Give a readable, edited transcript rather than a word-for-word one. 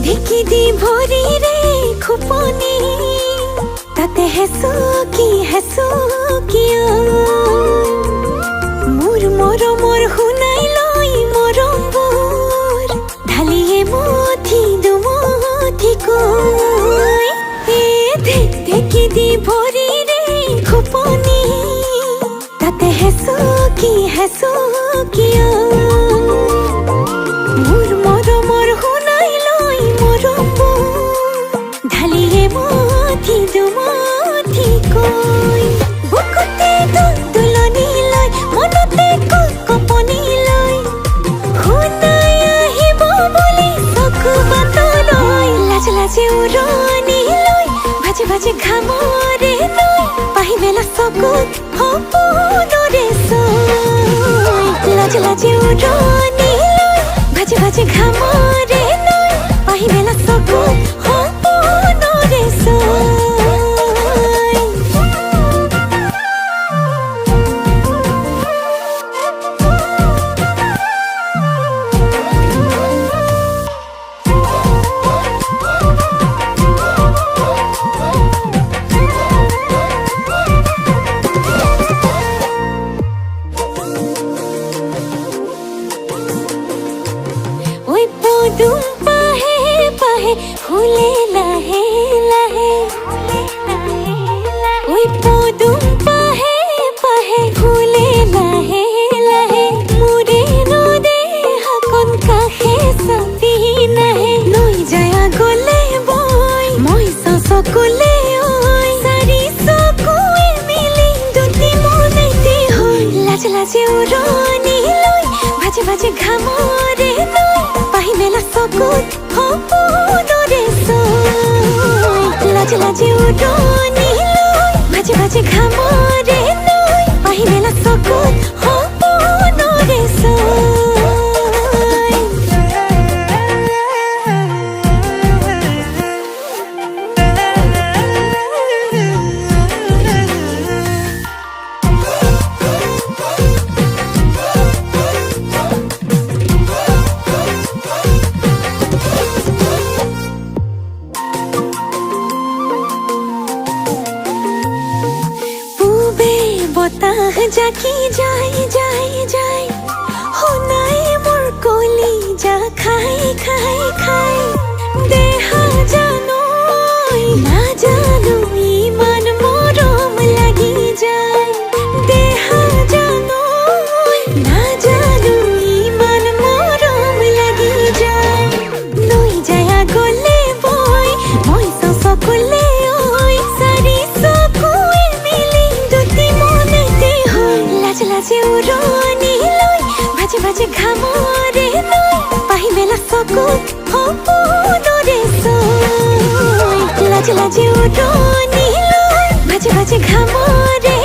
ঢেকি দি ভৰিৰে খোপনি তাতে হেঁচো কিয় মোৰ মৰমৰ শুনাই লৈ মৰমবোৰ ঢালিয়ে মুঠি দুমুঠি কৈ ঢেকি দি ভৰিৰে খোপনি তাতে হেঁচো কিয় মোৰ মৰমৰ শুনাই লৈ মৰমবোৰ ঢালিয়ে মুঠি দুমুঠি কৈ বুকুতে তুলনি লৈ মনতে কপনি লৈ শুনাই আহিব বুলি চকু বাটলৈ লাজে উৰণি লৈ ভাজে ঘামৰে লৈ পাহি মেলা চকুত সপোনৰে চৈ লাজে উৰণি লৈ ভাজে ঘামৰে লৈ পাহি মেলা চকুত সপোনৰে চৈ পদুম পাহে ফুলে লাহে ওই পদুম পাহে ফুলে লাহে মোৰে নদে হাকন কাষে চাপি নাহে নৈ যায় আগলে বৈ মই চকুলে ঐ চাৰি চকুৱে মিলি দুটি মনেতে হৈ লাজে উৰণি লৈ ভাজে ঘামৰে লৈ পাহি মেলা চকুত সপোনৰে চৈ লাজে উৰণি লৈ ভাজে ঘামৰে লৈ পাহি মেলা চকুত সপোনৰে চৈ বতাহ জাকি যায় শুনাই মোৰ কলি যা খাই দেহা জানো নাজানো ইমান মৰম লাগি যায় দেহা জানো নাজানো ইমান মৰম লাগি যায় নৈ যায় আগলে বৈ মই চকুলে ঐ চাৰি চকুৱে মিলি দুটি মনেতে হৈ লাজে উৰণি লৈ ভাজে ঘামৰে লৈ পাহি মেলা চকুত সপোনৰে চৈ লাজে উৰণি লৈ ভাজে ঘামৰে